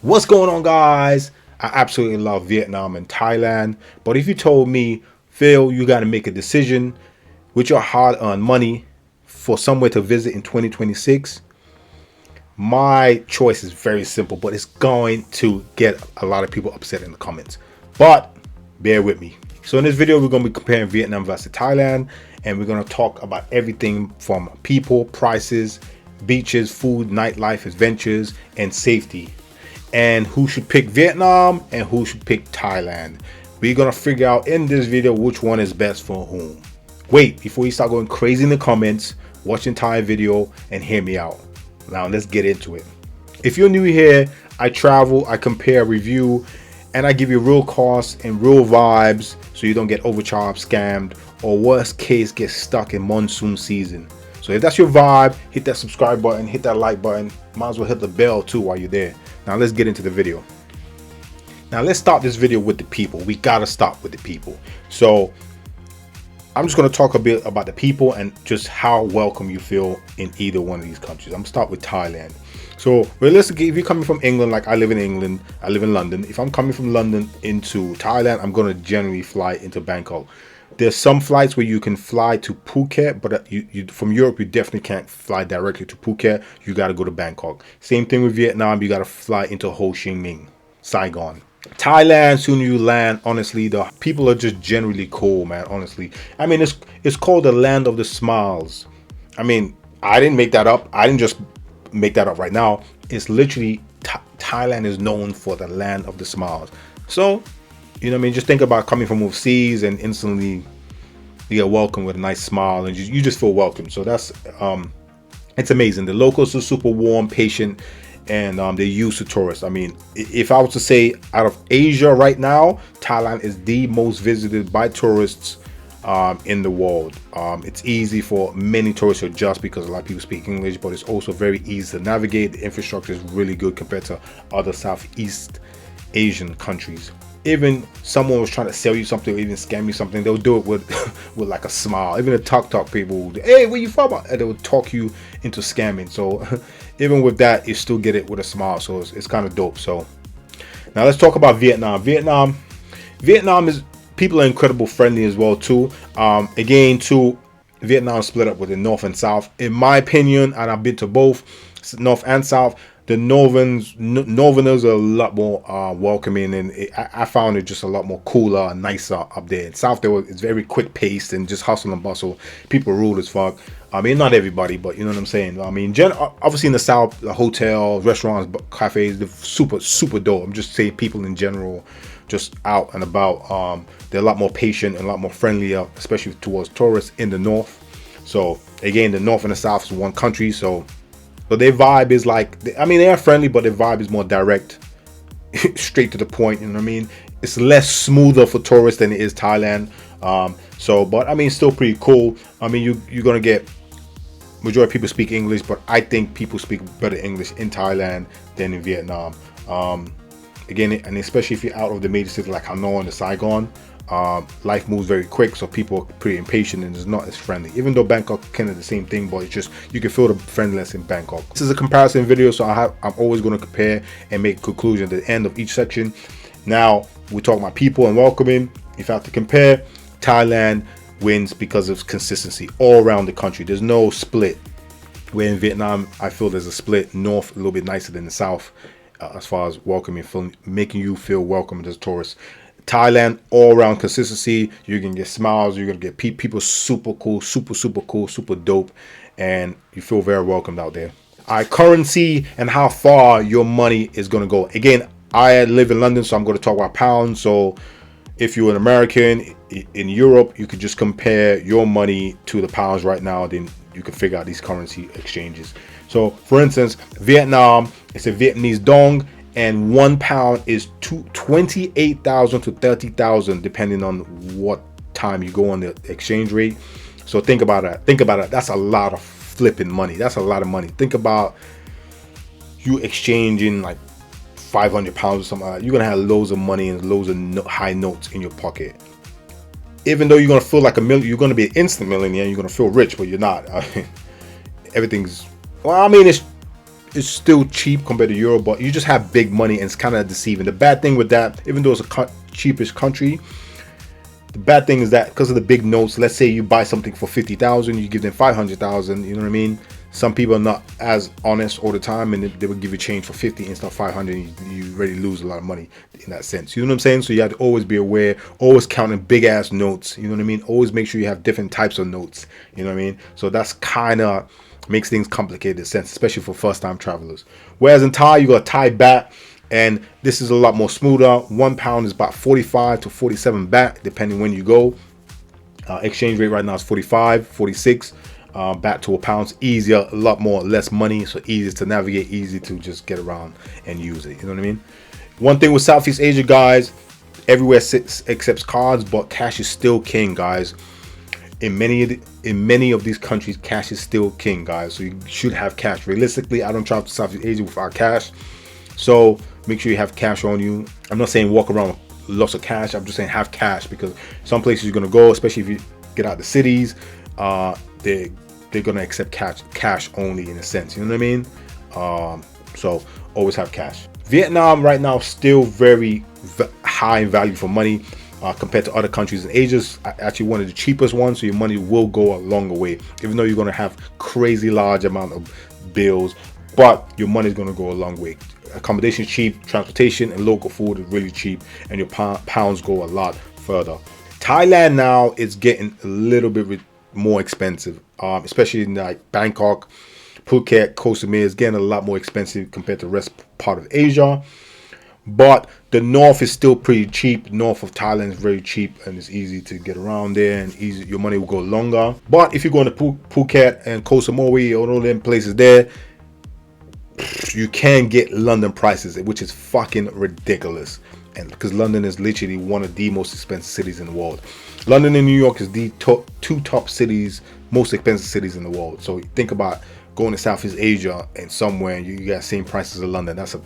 What's going on, guys? I absolutely love Vietnam and Thailand, but if you told me, Phil, you got to make a decision with your hard-earned money for somewhere to visit in 2026, my choice is very simple, but it's going to get a lot of people upset in the comments. But bear with me. So in this video, we're going to be comparing Vietnam versus Thailand, and we're going to talk about everything from people, prices, beaches, food, nightlife, adventures, and safety, and who should pick Vietnam and who should pick Thailand. We're gonna figure out in this video which one is best for whom. Wait, before you start going crazy in the comments, watch the entire video and hear me out. Now let's get into it. If you're new here, I travel, I compare, review, and I give you real costs and real vibes so you don't get overcharged, scammed, or worst case, get stuck in monsoon season. So if that's your vibe, hit that subscribe button, hit that like button, might as well hit the bell too while you're there. Now let's get into the video. Now let's start this video with the people. We gotta start with the people. So I'm just gonna talk a bit about the people and just how welcome you feel in either one of these countries. I'm gonna start with Thailand. So realistically, if you're coming from England, like I live in England, I live in London. If I'm coming from London into Thailand, I'm gonna generally fly into Bangkok. There's some flights where you can fly to Phuket, but from Europe, you definitely can't fly directly to Phuket. You got to go to Bangkok. Same thing with Vietnam. You got to fly into Ho Chi Minh, Saigon. Thailand, soon you land, honestly, the people are just generally cool, man, honestly. I mean, it's called the land of the smiles. I mean, I didn't make that up. I didn't just make that up right now. It's literally, Thailand is known for the land of the smiles. So, you know what I mean? Just think about coming from overseas and instantly you get welcomed with a nice smile and you just feel welcome. So that's, it's amazing. The locals are super warm, patient, and they're used to tourists. I mean, if I was to say out of Asia right now, Thailand is the most visited by tourists in the world. It's easy for many tourists to adjust because a lot of people speak English, but it's also very easy to navigate. The infrastructure is really good compared to other Southeast Asian countries. Even someone was trying to sell you something or even scam you something, they'll do it with with like a smile. Even the talk people, hey, where you from? And they will talk you into scamming. So even with that, you still get it with a smile. So it's kind of dope. So now let's talk about Vietnam. Vietnam is, people are incredible friendly as well too. Again, too, Vietnam split up with the North and South. In my opinion, and I've been to both North and South, the Northerners are a lot more welcoming, and I found it just a lot more cooler and nicer up there. In South, it's very quick paced and just hustle and bustle. People rude as fuck. I mean, not everybody, but you know what I'm saying. I mean, obviously in the South, the hotels, restaurants, cafes, they're super dope. I'm just saying, people in general, just out and about, they're a lot more patient and a lot more friendlier, especially towards tourists in the North. So again, the North and the South is one country, so their vibe is like, I mean, they are friendly, but their vibe is more direct, straight to the point. You know what I mean? It's less smoother for tourists than it is Thailand. But I mean, still pretty cool. I mean, you're gonna get majority of people speak English, but I think people speak better English in Thailand than in Vietnam. Again, and especially if you're out of the major cities like Hanoi and the Saigon, life moves very quick, so people are pretty impatient and it's not as friendly. Even though Bangkok kind of the same thing, but it's just, you can feel the friendliness in Bangkok. This is a comparison video, so I'm always going to compare and make a conclusion at the end of each section. Now we talk about people and welcoming. If I have to compare, Thailand wins because of consistency all around the country. There's no split. Where in Vietnam, I feel there's a split. North a little bit nicer than the South, as far as welcoming, making you feel welcome as a tourist. Thailand, all around consistency. You're gonna get smiles, you're gonna get people super cool, super cool, super dope, and you feel very welcomed out there. Currency and how far your money is gonna go. Again, I live in London, so I'm going to talk about pounds. So if you're an American in Europe, you could just compare your money to the pounds right now, then you can figure out these currency exchanges. So for instance, Vietnam, it's a Vietnamese dong, and £1 is 28,000 to 30,000 depending on what time you go on the exchange rate. So think about that. That's a lot of flipping money. That's a lot of money. Think about you exchanging like 500 pounds or something like that. You're gonna have loads of money and loads of high notes in your pocket. Even though you're gonna feel like you're gonna be an instant millionaire, you're gonna feel rich, but you're not. I mean, everything's, well, I mean, it's still cheap compared to Europe, but you just have big money and it's kind of deceiving. The bad thing with that, even though it's a cheapest country, the bad thing is that because of the big notes, let's say you buy something for 50,000, you give them 500,000. You know what I mean? Some people are not as honest all the time, and they will give you change for 50 instead of 500. You already lose a lot of money in that sense. You know what I'm saying? So you have to always be aware, always counting big ass notes. You know what I mean? Always make sure you have different types of notes. You know what I mean? So that's kind of makes things complicated in a sense, especially for first time travelers. Whereas in Thai, you got Thai baht, and this is a lot more smoother. £1 is about 45 to 47 baht, depending when you go. Exchange rate right now is 45, 46. Back to a pound, easier, a lot more, less money, so easy to navigate, easy to just get around and use it. You know what I mean? One thing with Southeast Asia, guys, everywhere accepts cards, but cash is still king, guys. In many of these countries, cash is still king, guys. So you should have cash. Realistically, I don't travel to Southeast Asia without cash, so make sure you have cash on you. I'm not saying walk around with lots of cash. I'm just saying have cash, because some places you're gonna go, especially if you get out of the cities, they're gonna accept cash only in a sense. You know what I mean? So always have cash. Vietnam right now still very high in value for money compared to other countries in Asia. It's actually one of the cheapest ones, so your money will go a longer way. Even though you're gonna have crazy large amount of bills, but your money is gonna go a long way. Accommodation is cheap, transportation and local food is really cheap, and your pounds go a lot further. Thailand now is getting a little bit more expensive, especially in like Bangkok, Phuket, Koh Samui is getting a lot more expensive compared to the rest part of Asia. But the north is still pretty cheap. North of Thailand is very cheap and it's easy to get around there, and easy, your money will go longer. But if you're going to Phuket and Koh Samui or all them places there, you can get London prices, which is fucking ridiculous. And because London is literally one of the most expensive cities in the world. London and New York is the two top cities, most expensive cities in the world. So think about going to Southeast Asia and somewhere and you got same prices as London. That's a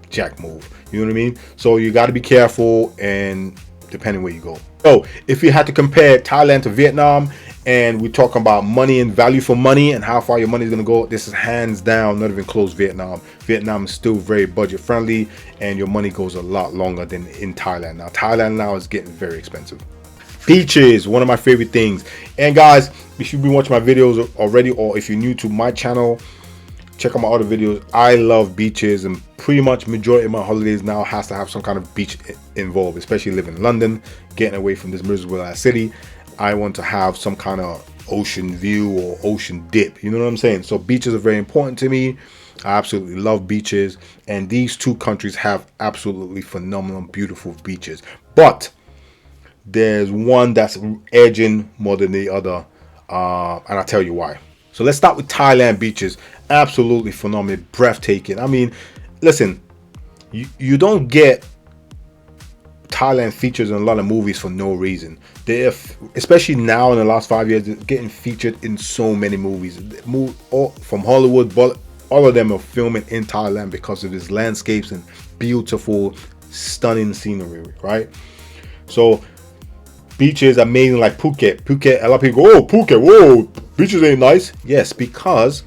jack move. You know what I mean? So you got to be careful, and depending where you go. So if you had to compare Thailand to Vietnam, and we talk about money and value for money and how far your money is going to go, this is hands down not even close Vietnam. Vietnam is still very budget friendly, and your money goes a lot longer than in Thailand. Now Thailand now is getting very expensive. Beaches, one of my favorite things. And guys, if you've been watching my videos already, or if you're new to my channel, check out my other videos. I love beaches, and pretty much majority of my holidays now has to have some kind of beach involved, especially living in London, getting away from this miserable ass city. I want to have some kind of ocean view or ocean dip. You know what I'm saying? So beaches are very important to me. I absolutely love beaches, and these two countries have absolutely phenomenal, beautiful beaches. But there's one that's edging more than the other, and I'll tell you why. So let's start with Thailand beaches. Absolutely phenomenal, breathtaking. I mean, listen, you don't get Thailand features in a lot of movies for no reason. They're, especially now in the last 5 years, they're getting featured in so many movies. From Hollywood, but all of them are filming in Thailand because of its landscapes and beautiful, stunning scenery, right? So beaches amazing, like Phuket. A lot of people go, oh, Phuket, whoa, beaches ain't nice. Yes, because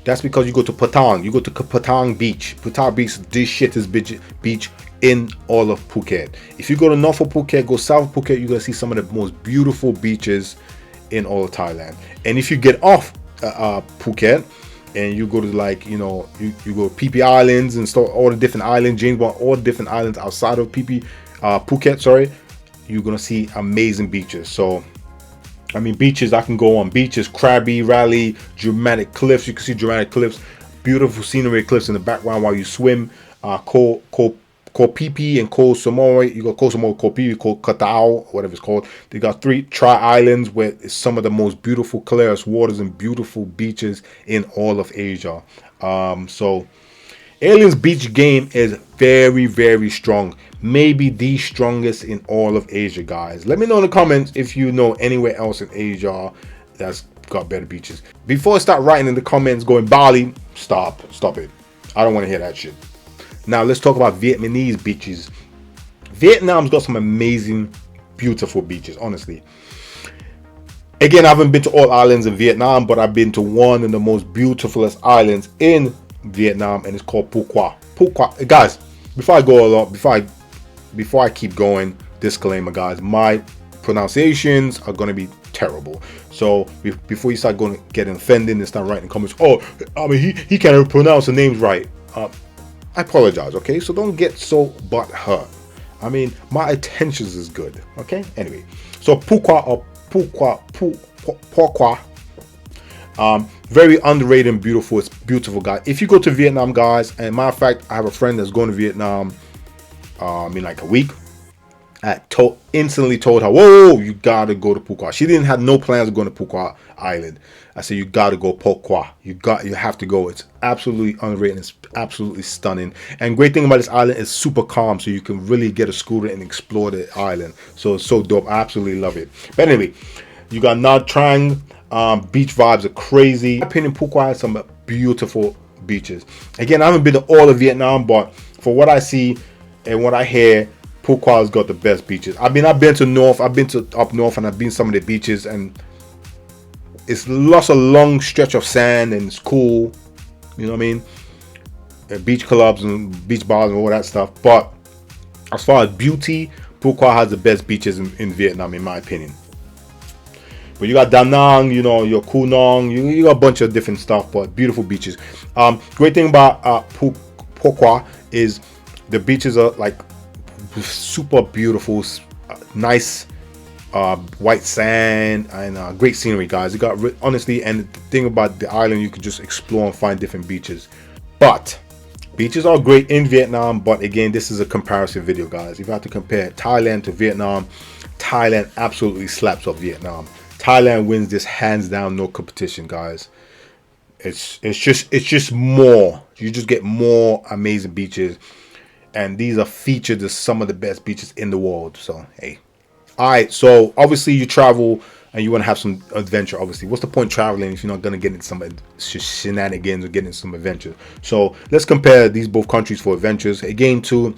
that's because you go to Patong. You go to Patong Beach. Patong Beach, this shit is beach in all of Phuket. If you go to north of Phuket, go south of Phuket, you're gonna see some of the most beautiful beaches in all of Thailand. And if you get off Phuket and you go to, like, you know, you go to Phi Phi Islands and start all the different islands, James Bond, all the different islands outside of Phuket, sorry, you're gonna see amazing beaches. So I mean, beaches, I can go on beaches, Krabi, Raleigh, dramatic cliffs. You can see dramatic cliffs, beautiful scenery cliffs in the background while you swim. Koh Phi Phi and Koh Samui. You got Koh Samui, Koh Phi Phi, Koh Katao, whatever it's called. They got 3 tri-islands where it's some of the most beautiful, clearest waters and beautiful beaches in all of Asia. So Alien's beach game is very, very strong. Maybe the strongest in all of Asia, guys. Let me know in the comments if you know anywhere else in Asia that's got better beaches. Before I start writing in the comments going Bali, stop it. I don't want to hear that shit. Now let's talk about Vietnamese beaches. Vietnam's got some amazing, beautiful beaches, honestly. Again, I haven't been to all islands in Vietnam, but I've been to one of the most beautifulest islands in Vietnam, and it's called Phu Qua. Phu Qua, guys. Before I go along, before I keep going, disclaimer, guys. My pronunciations are gonna be terrible. So before you start going getting offended and start writing comments, oh, I mean he can't pronounce the names right. I apologize, okay? So don't get so butthurt. I mean, my intentions is good, okay? Anyway, so Phu Qua or Phu Qua, very underrated and beautiful. It's beautiful, guys. If you go to Vietnam, guys, and matter of fact, I have a friend that's going to Vietnam in like a week. I instantly told her, whoa, you gotta go to Phu Qua. She didn't have no plans of going to Phu Qua Island. I said, you gotta go Phu Qua. You have to go. It's absolutely underrated. It's absolutely stunning. And great thing about this island is super calm, so you can really get a scooter and explore the island. So it's so dope. I absolutely love it. But anyway, you got Nha Trang. Beach vibes are crazy. In my opinion, Phu Qua has some beautiful beaches. Again, I haven't been to all of Vietnam, but for what I see and what I hear, Phu Qua's got the best beaches. I mean, I've been to up north, and I've been some of the beaches, and it's lots of long stretch of sand, and it's cool. You know what I mean? Beach clubs and beach bars and all that stuff. But as far as beauty, Phu Qua has the best beaches in Vietnam, in my opinion. But you got Da Nang, you know, your Cu Nong, you got a bunch of different stuff, but beautiful beaches. Great thing about Phu Qua is the beaches are like super beautiful, nice white sand, and great scenery, guys. You got honestly, and the thing about the island, you can just explore and find different beaches. But beaches are great in Vietnam, but again, this is a comparison video, guys. If you have to compare Thailand to Vietnam, Thailand absolutely slaps off Vietnam. Thailand wins this hands down, no competition, guys. It's just more. You just get more amazing beaches, and these are featured as some of the best beaches in the world. So hey, all right. So obviously you travel and you want to have some adventure. Obviously, what's the point traveling if you're not gonna get into some shenanigans or get into some adventure? So let's compare these both countries for adventures. Again, too,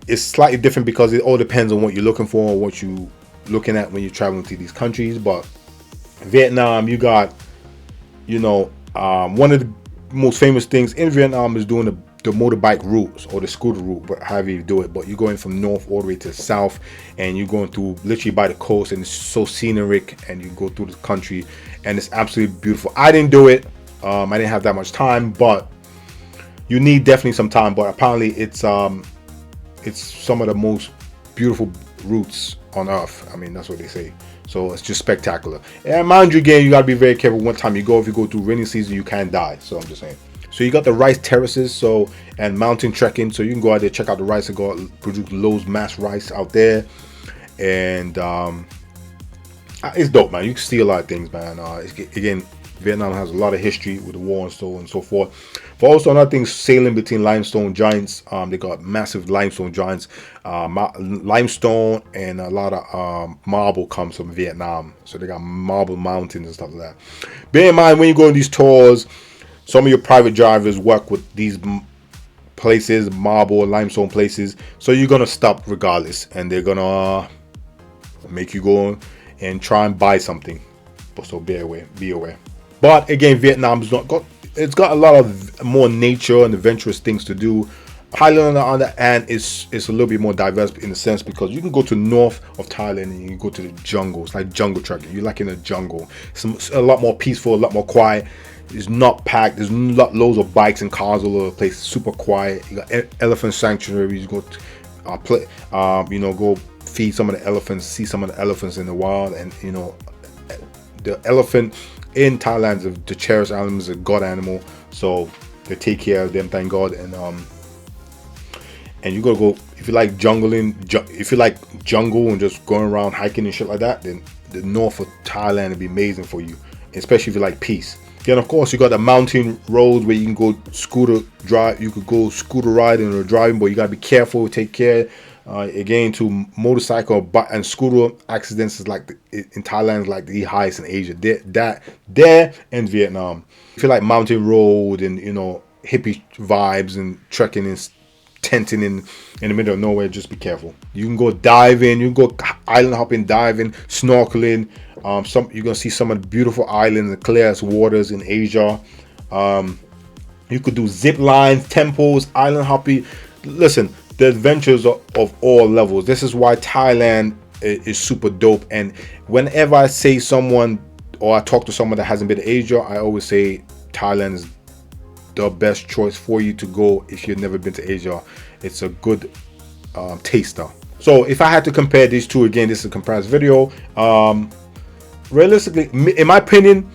it's slightly different because it all depends on what you're looking for or what you looking at when you're traveling to these countries. But Vietnam, you got, you know, one of the most famous things in Vietnam is doing the motorbike routes or the scooter route, but however you do it. But you're going from north all the way to the south, and you're going through literally by the coast, and it's so scenic, and you go through the country, and it's absolutely beautiful. I didn't do it. I didn't have that much time, but you need definitely some time. But apparently it's some of the most beautiful routes on earth. I mean, that's what they say. So it's just spectacular. And mind you, again, you got to be very careful one time you go. If you go through rainy season, you can die. So I'm just saying. So you got the rice terraces, and mountain trekking. So you can go out there, check out the rice, and go out, produce loads mass rice out there. And it's dope, man. You can see a lot of things, man. Again, Vietnam has a lot of history with the war and so forth. But also another thing, sailing between limestone giants. They got massive limestone giants. Limestone and a lot of marble comes from Vietnam. So they got marble mountains and stuff like that. Bear in mind, when you go on these tours, some of your private drivers work with these places, marble, limestone places. So you're going to stop regardless. And they're going to make you go and try and buy something. So be aware. But again, Vietnam's it's got a lot of more nature and adventurous things to do. Thailand, on the other hand, is a little bit more diverse in a sense, because you can go to north of Thailand and you can go to the jungle. It's like jungle trekking. You're like in a jungle. It's a lot more peaceful, a lot more quiet. It's not packed. There's loads of bikes and cars all over the place. Super quiet. You got elephant sanctuaries. You go go feed some of the elephants, see some of the elephants in the wild, and the elephant in Thailand is the cherished animal, is a god animal, so they take care of them, thank God. And you gotta go, if you like if you like jungle and just going around hiking and shit like that, then the north of Thailand would be amazing for you, especially if you like peace. Then of course you got the mountain roads where you can go scooter drive. You could go scooter riding or driving, but you gotta be careful, take care. Again, to motorcycle and scooter accidents is in Thailand is like the highest in Asia. There and Vietnam. If you like mountain road and hippie vibes and trekking and tenting in the middle of nowhere, just be careful. You can go diving, you can go island hopping, diving, snorkeling. You're gonna see some of the beautiful islands and clear as waters in Asia. You could do zip lines, temples, island hopping. Listen, the adventures of all levels. This is why Thailand is super dope. And whenever I say someone, or I talk to someone that hasn't been to Asia, I always say Thailand is the best choice for you to go if you've never been to Asia. It's a good taster. So if I had to compare these two, again, this is a comparison video. Realistically, in my opinion,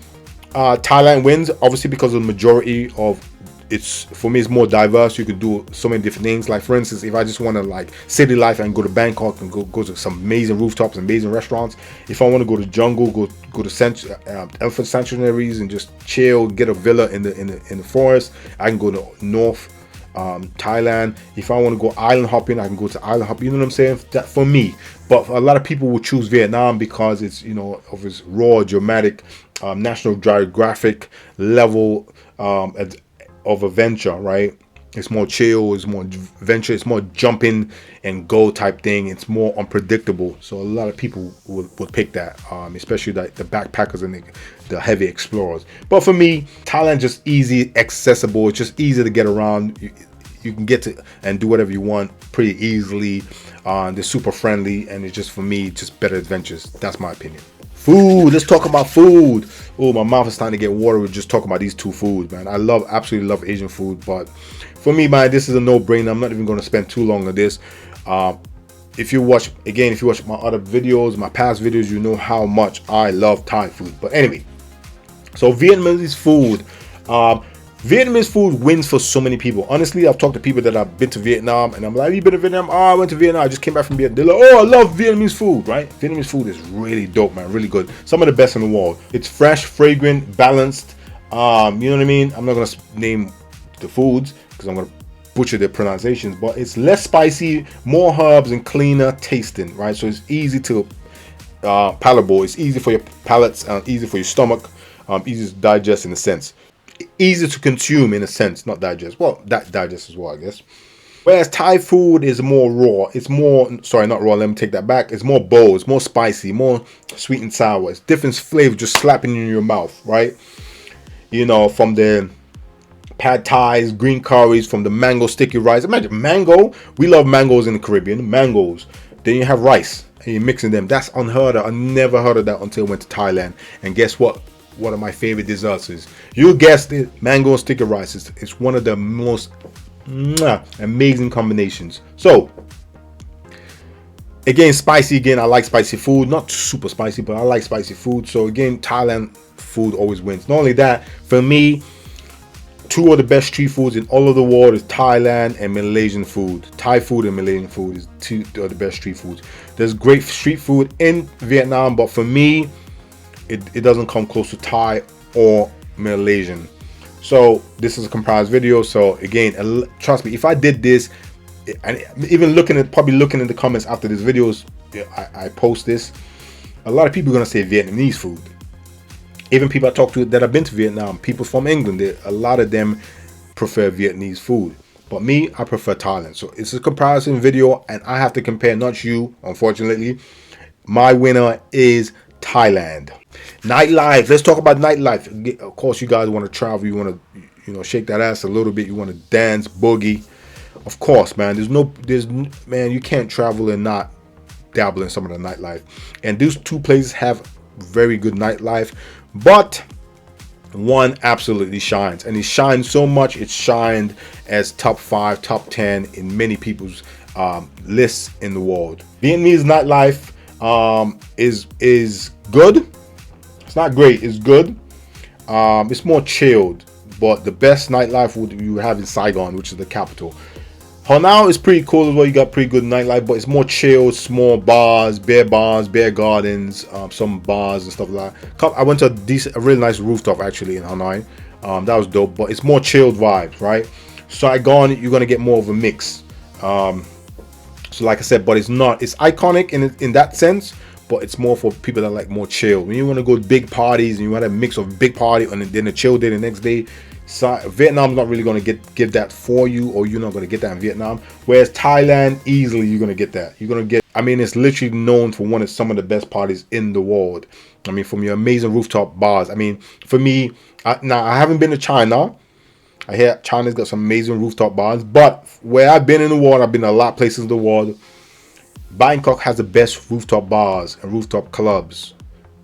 Thailand wins, obviously, because of the majority of it's, for me, it's more diverse. You could do so many different things. Like, for instance, if I just want to like city life and go to Bangkok and go to some amazing rooftops, amazing restaurants. If I want to go to jungle, go to elephant sanctuaries and just chill, get a villa in the forest. I can go to North Thailand. If I want to go island hopping, I can go to island hopping. You know what I'm saying? That for me. But a lot of people will choose Vietnam because it's, you know, of its raw, dramatic, National Geographic level of adventure, right? It's more chill, it's more adventure, it's more jumping and go type thing. It's more unpredictable. So a lot of people would pick that, especially the backpackers and the heavy explorers. But for me, Thailand just easy, accessible. It's just easy to get around. You can get to and do whatever you want pretty easily. They're super friendly, and it's just, for me, just better adventures. That's my opinion. Food. Let's talk about food. Oh, my mouth is starting to get water with just talking about these two foods, man. I absolutely love Asian food, but for me, man, this is a no-brainer. I'm not even going to spend too long on this. If you watch my other videos, my past videos, you know how much I love Thai food. But anyway, so Vietnamese food. Vietnamese food wins for so many people. Honestly, I've talked to people that have been to Vietnam, and I'm like, have you been to Vietnam? Oh, I went to Vietnam. I just came back from Vietnam. They're like, oh, I love Vietnamese food, right? Vietnamese food is really dope, man. Really good. Some of the best in the world. It's fresh, fragrant, balanced. You know what I mean? I'm not going to name the foods because I'm going to butcher their pronunciations, but it's less spicy, more herbs, and cleaner tasting, right? So it's easy to palatable. It's easy for your palates, easy for your stomach, easy to digest in a sense. Easy to consume in a sense, not digest. Well, that digest as well, I guess. Whereas Thai food is more raw. It's more, sorry, not raw. Let me take that back. It's more bold. It's more spicy, more sweet and sour. It's different flavor just slapping in your mouth, right? You know, from the pad thais, green curries, from the mango sticky rice. Imagine mango. We love mangoes in the Caribbean. Mangoes. Then you have rice and you're mixing them. That's unheard of. I never heard of that until I went to Thailand. And guess what? One of my favorite desserts is, you guessed it, mango and sticky rice. It's one of the most amazing combinations. So again, spicy. Again, I like spicy food. Not super spicy, but I like spicy food. So again, Thailand food always wins. Not only that, for me, two of the best street foods in all of the world is Thailand and Malaysian food. Thai food and Malaysian food is two of the best street foods. There's great street food in Vietnam, but for me, it doesn't come close to Thai or Malaysian. So this is a comparison video. So again, trust me, if I did this, and even probably looking in the comments after this videos, I post this, a lot of people are gonna say Vietnamese food. Even people I talk to that have been to Vietnam, people from England, a lot of them prefer Vietnamese food. But me, I prefer Thailand. So it's a comparison video, and I have to compare, not you, unfortunately. My winner is Thailand. Nightlife. Let's talk about nightlife. Of course, you guys want to travel. You want to, shake that ass a little bit. You want to dance, boogie. Of course, man. Man, you can't travel and not dabble in some of the nightlife. And these two places have very good nightlife, but one absolutely shines, and it shines so much. It shined as top 5, top 10 in many people's lists in the world. Vietnamese nightlife is good. It's not great, it's good. It's more chilled, but the best nightlife you have in Saigon, which is the capital. Hanoi is pretty cool as well. You got pretty good nightlife, but it's more chilled, small bars, beer gardens, some bars and stuff like that. I went to a really nice rooftop actually in Hanoi. That was dope, but it's more chilled vibes, right? Saigon, you're gonna get more of a mix. So like I said, but it's iconic in that sense, but it's more for people that like more chill. When you want to go to big parties and you want a mix of big party and then a chill day the next day, Vietnam's not really going to give that for you, or you're not going to get that in Vietnam. Whereas Thailand, easily you're going to get that. You're going to get, I mean, it's literally known for some of the best parties in the world. I mean, from your amazing rooftop bars. I mean, for me, now I haven't been to China. I hear China's got some amazing rooftop bars, but where I've been in the world, I've been in a lot of places in the world. Bangkok has the best rooftop bars and rooftop clubs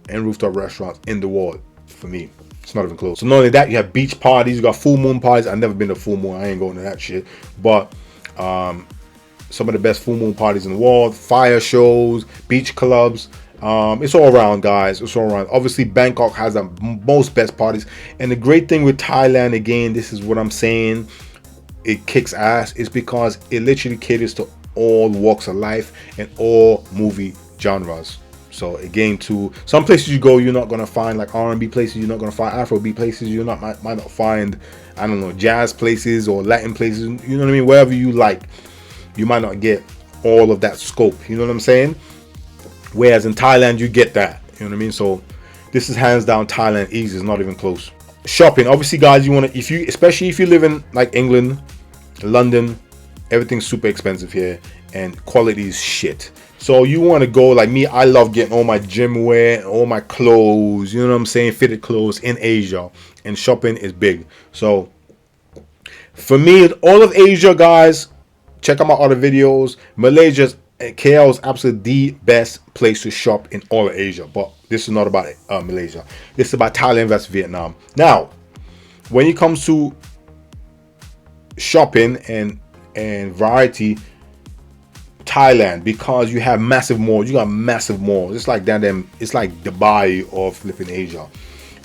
and rooftop restaurants in the world for me. It's not even close. So not only that, you have beach parties, you got full moon parties. I've never been to full moon. I ain't going to that shit. But some of the best full moon parties in the world, fire shows, beach clubs. It's all around, guys. It's all around. Obviously, Bangkok has the most best parties. And the great thing with Thailand, again, this is what I'm saying, it kicks ass, is because it literally caters to all walks of life and all movie genres. So again, to some places you go, you're not gonna find like R&B places, you're not gonna find Afrobeat places, you might not find, I don't know, jazz places or Latin places, you know what I mean? Wherever you like, you might not get all of that scope, you know what I'm saying? Whereas in Thailand, you get that, you know what I mean? So this is hands down Thailand easy, it's not even close. Shopping, obviously, guys, you want to, especially if you live in like England, London, everything's super expensive here and quality is shit. So you want to go, like me, I love getting all my gym wear, all my clothes, you know what I'm saying, fitted clothes in Asia, and shopping is big. So for me, all of Asia, guys, check out my other videos. Malaysia's, KL is absolutely the best place to shop in all of Asia, but this is not about Malaysia. This is about Thailand versus Vietnam. Now, when it comes to shopping and variety, Thailand, because you have massive malls. You got massive malls. It's like it's like Dubai of flipping Asia.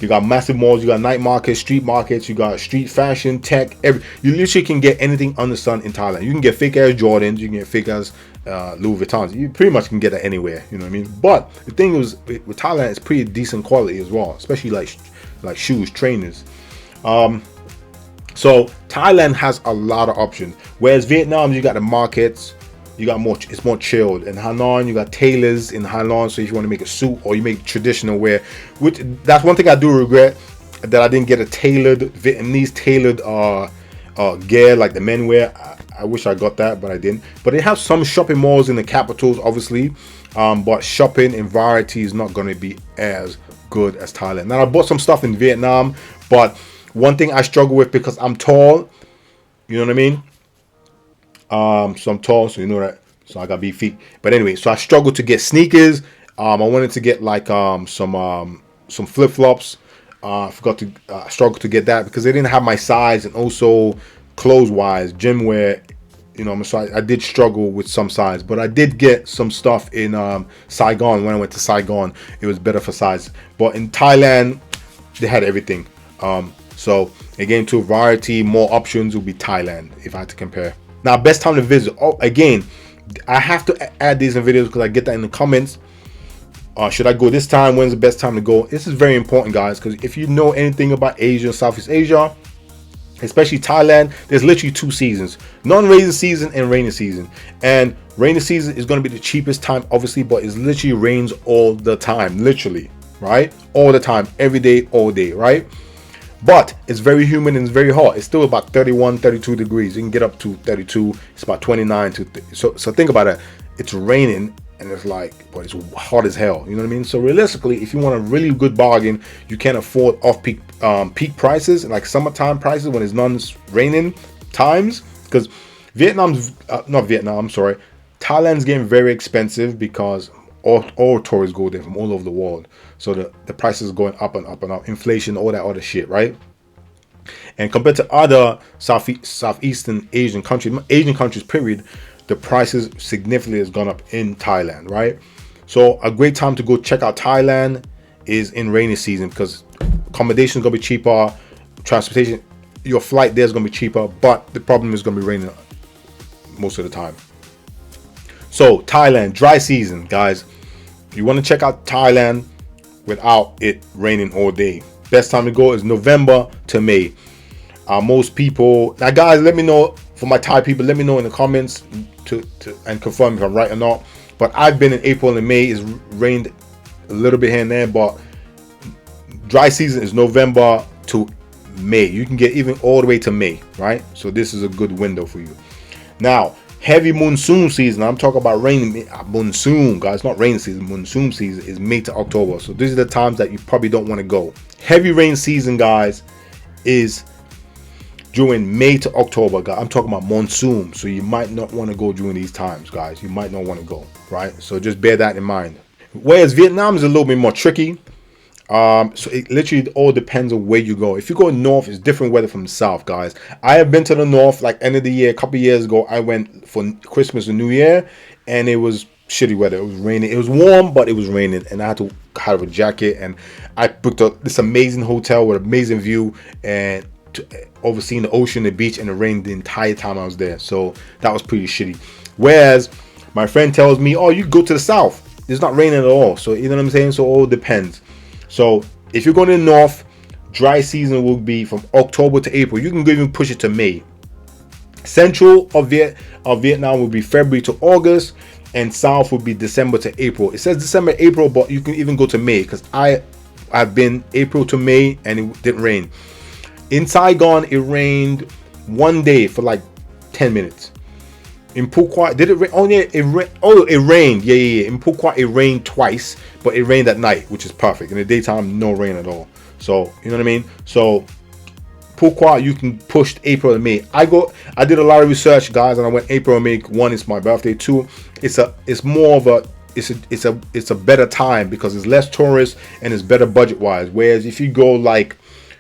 You got massive malls. You got night markets, street markets. You got street fashion, tech. You literally can get anything under the sun in Thailand. You can get fake ass Jordans. You can get fake ass Louis Vuittons. You pretty much can get that anywhere. You know what I mean? But the thing is, with Thailand, it's pretty decent quality as well, especially like shoes, trainers. So Thailand has a lot of options. Whereas Vietnam, you got the markets. You got more, it's more chilled. In Hanoi, you got tailors in Hanoi, so if you want to make a suit or you make traditional wear, which that's one thing I do regret, that I didn't get a tailored Vietnamese tailored gear like the men wear. I wish I got that, but I didn't. But they have some shopping malls in the capitals, obviously, but shopping and variety is not going to be as good as Thailand. Now I bought some stuff in Vietnam, but one thing I struggle with, because I'm tall, you know what I mean? So I'm tall, so you know that. So I got big feet. But anyway, so I struggled to get sneakers. I wanted to get like some flip flops. I struggled to get that because they didn't have my size, and also clothes wise, gym wear. You know, so I did struggle with some size, but I did get some stuff in Saigon. When I went to Saigon, it was better for size. But in Thailand, they had everything. So again, to variety, more options would be Thailand if I had to compare. Now, best time to visit. Oh, again, I have to add these in videos because I get that in the comments. Should I go this time? When's the best time to go? This is very important, guys, because if you know anything about Asia, Southeast Asia, especially Thailand, there's literally 2 seasons: non-rainy season and rainy season. And rainy season is going to be the cheapest time, obviously, but it literally rains all the time, literally, right? All the time, every day, all day, right? But it's very humid and it's very hot. It's still about 31, 32 degrees. You can get up to 32. It's about 29 to so think about it. It's raining and it's like, but it's hot as hell. You know what I mean? So realistically, if you want a really good bargain, you can't afford off-peak peak prices, like summertime prices when it's non-raining times. Because Thailand's getting very expensive because all tourists go there from all over the world. So the prices are going up and up and up. Inflation, all that other shit, right? And compared to other Southeastern Asian countries, period, the prices significantly has gone up in Thailand, right? So a great time to go check out Thailand is in rainy season, because accommodation is going to be cheaper, transportation, your flight there is going to be cheaper, but the problem is going to be raining most of the time. So Thailand, dry season, guys. You want to check out Thailand without it raining all day. Best time to go is November to May. Most people, now guys, let me know, for my Thai people, let me know in the comments and confirm if I'm right or not. But I've been in April and May. It's rained a little bit here and there, but dry season is November to May. You can get even all the way to May, right? So this is a good window for you. Now, heavy monsoon season. I'm talking about rain monsoon, guys. Not rain season. Monsoon season is May to October. So these are the times that you probably don't want to go. Heavy rain season, guys, is during May to October, guys. I'm talking about monsoon, so you might not want to go during these times, guys. You might not want to go, right? So just bear that in mind. Whereas Vietnam is a little bit more tricky. So it literally all depends on where you go. If you go north, it's different weather from the south, guys. I have been to the north, like end of the year, a couple of years ago. I went for Christmas and New Year, and it was shitty weather. It was raining. It was warm, but it was raining, and I had to have a jacket. And I booked this amazing hotel with amazing view and overseeing the ocean, the beach, and it rained the entire time I was there. So that was pretty shitty. Whereas my friend tells me, "Oh, you go to the south. It's not raining at all." So you know what I'm saying. So it all depends. So if you're going to the north, dry season will be from October to April. You can even push it to May. Central of Vietnam will be February to August, and south will be December to April. It says December, April, but you can even go to May, because I've been April to May and it didn't rain. In Saigon, it rained one day for like 10 minutes. In Phu Quoc, did it rain? Oh yeah, it rained. Yeah. In Phu Quoc, it rained twice, but it rained at night, which is perfect. In the daytime, no rain at all. So you know what I mean. So Phu Quoc, you can push April and May. I did a lot of research, guys, and I went April and May. One, it's my birthday. Two, it's a better time because it's less tourists and it's better budget wise. Whereas if you go like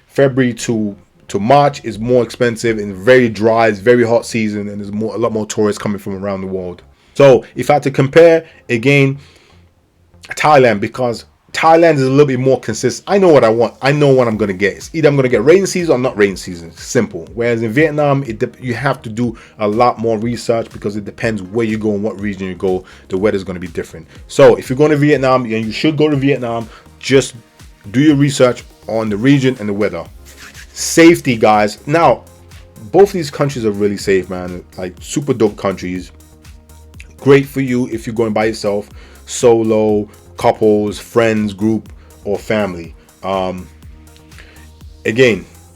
February to March, is more expensive and very dry. It's very hot season, and there's a lot more tourists coming from around the world. So if I had to compare again, Thailand, because Thailand is a little bit more consistent. I know what I want. I know what I'm gonna get. It's either I'm gonna get rain season or not rain season. Simple. Whereas in Vietnam, you have to do a lot more research because it depends where you go and what region you go. The weather's gonna be different. So if you're going to Vietnam, and you should go to Vietnam, just do your research on the region and the weather. Safety, guys. Now, both these countries are really safe, man. Like super dope countries. Great for you if you're going by yourself, solo, couples, friends, group, or family. Again,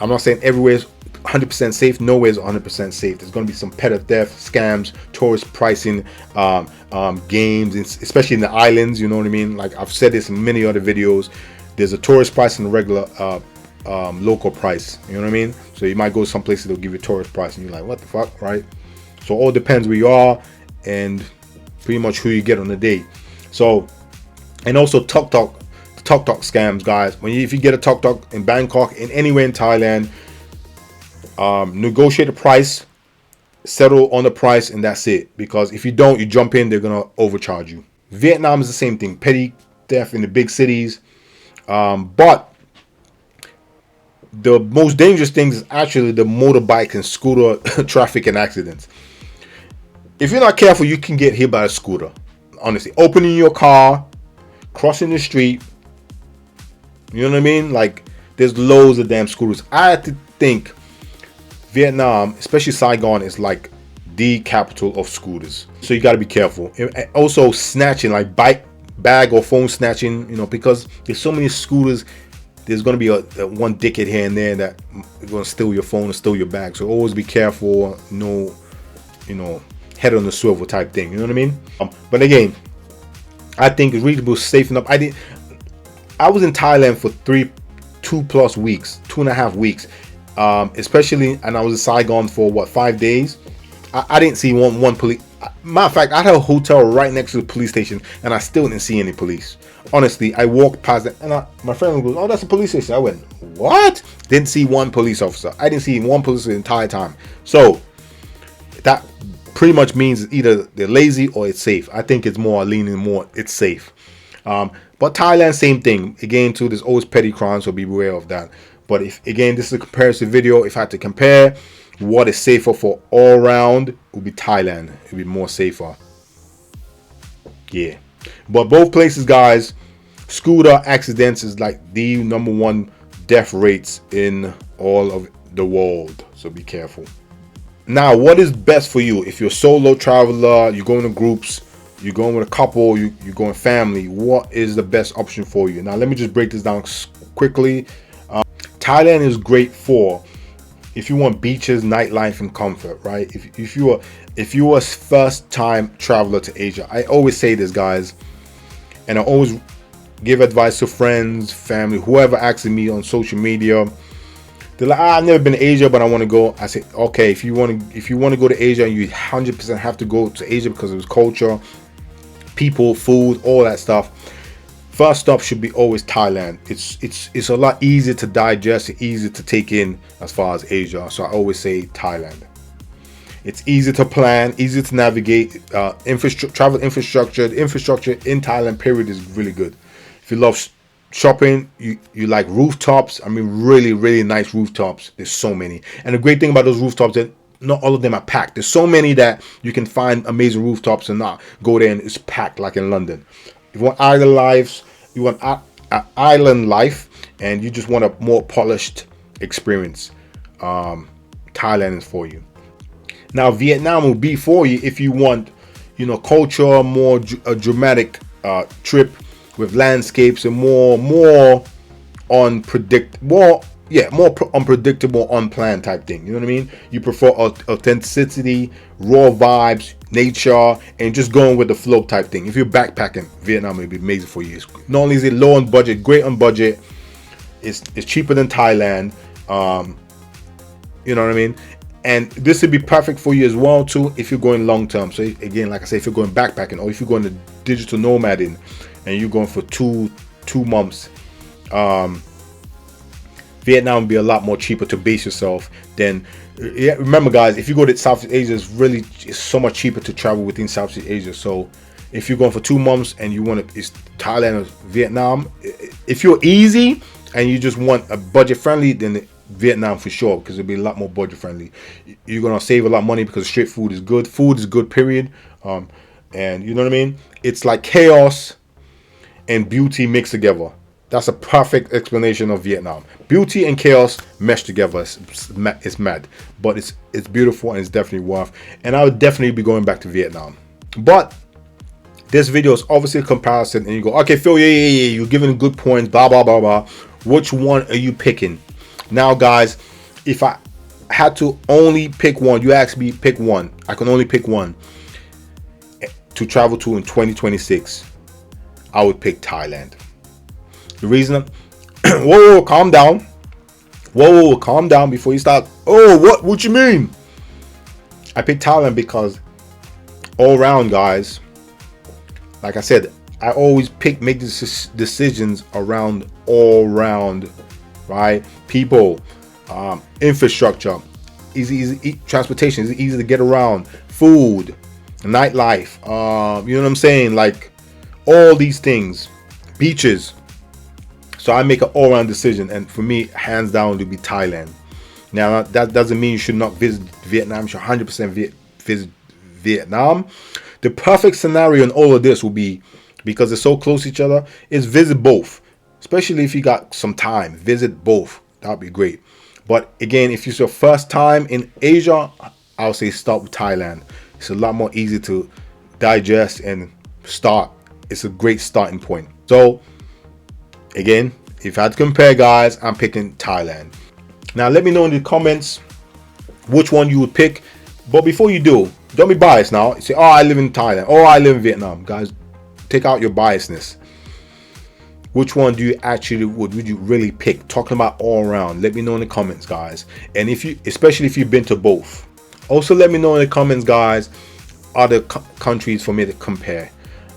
I'm not saying everywhere is 100% safe. Nowhere is 100% safe. There's going to be some petty theft, scams, tourist pricing, games, especially in the islands. You know what I mean? Like I've said this in many other videos. There's a tourist price and a regular local price. You know what I mean? So you might go some places, they'll give you a tourist price and you're like, what the fuck, right? So it all depends where you are and pretty much who you get on the day. So, and also tuk tuk scams, guys. If you get a tuk tuk in Bangkok, in anywhere in Thailand, negotiate the price, settle on the price, and that's it. Because if you don't, you jump in, they're gonna overcharge you. Vietnam is the same thing. Petty theft in the big cities, but the most dangerous things is actually the motorbike and scooter traffic and accidents. If you're not careful, you can get hit by a scooter. Honestly, opening your car, crossing the street. You know what I mean? Like, there's loads of damn scooters. I had to think Vietnam, especially Saigon, is like the capital of scooters. So you got to be careful. And also snatching, like bag or phone snatching, you know, because there's so many scooters. There's going to be a one dickhead here and there that is going to steal your phone or steal your bag. So always be careful. No, you know, head on the swivel type thing. You know what I mean? But again, I think it's reasonable, safe enough. I was in Thailand for 2+ weeks, 2.5 weeks, especially, and I was in Saigon for what, 5 days. I didn't see one police. Matter of fact, I had a hotel right next to the police station, and I still didn't see any police. Honestly, I walked past it, and my friend goes, "Oh, that's a police station." I went, "What?" Didn't see one police officer. I didn't see one police the entire time. So that pretty much means either they're lazy or it's safe. I think it's more leaning more it's safe. But Thailand, same thing. Again, too, there's always petty crimes, so be aware of that. But if again, this is a comparison video. If I had to compare what is safer for all round, it would be Thailand. It would be more safer. Yeah. But both places, guys, scooter accidents is like the #1 death rates in all of the world. So be careful. Now, what is best for you? If you're a solo traveler, you're going to groups, you're going with a couple, you're going family, what is the best option for you? Now, let me just break this down quickly. Thailand is great for if you want beaches, nightlife, and comfort, right? If you are a first-time traveler to Asia, I always say this, guys, and I always give advice to friends, family, whoever asks me on social media. They're like, I've never been to Asia, but I want to go. I say, okay, if you want to go to Asia and you 100% have to go to Asia because of its culture, people, food, all that stuff, first stop should be always Thailand. It's a lot easier to digest, easier to take in as far as Asia. So I always say Thailand. It's easy to plan, easy to navigate. Travel infrastructure. The infrastructure in Thailand, period, is really good. If you love shopping, you like rooftops. I mean, really, really nice rooftops. There's so many. And the great thing about those rooftops that not all of them are packed. There's so many that you can find amazing rooftops and not go there and it's packed like in London. If you want island lives, you want island life, and you just want a more polished experience, Thailand is for you. Now Vietnam will be for you if you want, culture, more a dramatic trip with landscapes and more unpredictable, unplanned type thing. You know what I mean? You prefer authenticity, raw vibes, nature, and just going with the flow type thing. If you're backpacking, Vietnam will be amazing for you. Not only is it low on budget, great on budget, it's cheaper than Thailand. You know what I mean? And this would be perfect for you as well too if you're going long term. So again, like I say, if you're going backpacking or if you're going to digital nomading and you're going for two months, Vietnam would be a lot more cheaper to base yourself than. Remember, guys, if you go to Southeast Asia, it's so much cheaper to travel within Southeast Asia. So if you're going for 2 months and you want to, it's Thailand or Vietnam. If you're easy and you just want a budget friendly, then Vietnam for sure, because it'll be a lot more budget friendly. You're gonna save a lot of money because street food is good. Food is good, period. And you know what I mean? It's like chaos and beauty mixed together. That's a perfect explanation of Vietnam. Beauty and chaos meshed together. It's mad, but it's beautiful and it's definitely worth. And I would definitely be going back to Vietnam. But this video is obviously a comparison, and you go, okay, Phil, yeah, you're giving good points, blah blah blah blah. Which one are you picking? Now, guys, if I had to only pick one, you asked me pick one. I can only pick one to travel to in 2026. I would pick Thailand. The reason, whoa, calm down. Whoa, calm down before you start. Oh, what you mean? I picked Thailand because all around, guys, like I said, I always make decisions around all round. Right, people, infrastructure, easy transportation, is easy to get around, food, nightlife, you know what I'm saying, like all these things, beaches. So I make an all-round decision, and for me, hands down, to be Thailand. Now that doesn't mean you should not visit Vietnam. You should 100% visit Vietnam. The perfect scenario in all of this will be, because they're so close to each other, is visit both. Especially if you got some time, visit both. That would be great. But again, if it's your first time in Asia, I'll say start with Thailand. It's a lot more easy to digest and start. It's a great starting point. So again, if I had to compare, guys, I'm picking Thailand. Now let me know in the comments which one you would pick. But before you do, don't be biased now. Say, oh, I live in Thailand. Oh, I live in Vietnam. Guys, take out your biasness. Which one do you actually would you really pick? Talking about all around. Let me know in the comments, guys. And especially if you've been to both. Also, let me know in the comments, guys, other countries for me to compare.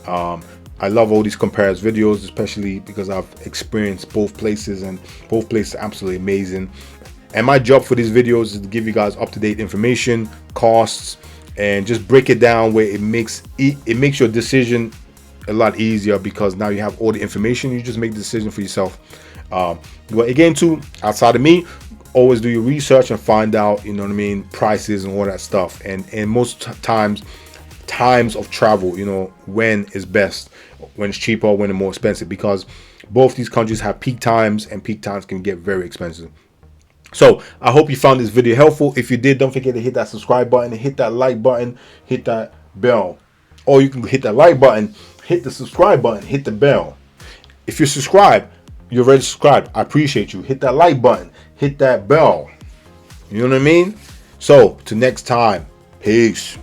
I love all these compares videos, especially because I've experienced both places, and both places are absolutely amazing. And my job for these videos is to give you guys up-to-date information, costs, and just break it down where it makes your decision a lot easier, because now you have all the information. You just make the decision for yourself. But again, too, outside of me, always do your research and find out, you know what I mean, prices and all that stuff. And most times of travel, when is best, when it's cheaper or when it's more expensive, because both these countries have peak times, and peak times can get very expensive. So I hope you found this video helpful. If you did, don't forget to hit that subscribe button, hit that like button, hit that bell. Or you can hit that like button, hit the subscribe button, hit the bell. If you're subscribed, you're already subscribed, I appreciate you. Hit that like button, hit that bell. You know what I mean? So till next time, peace.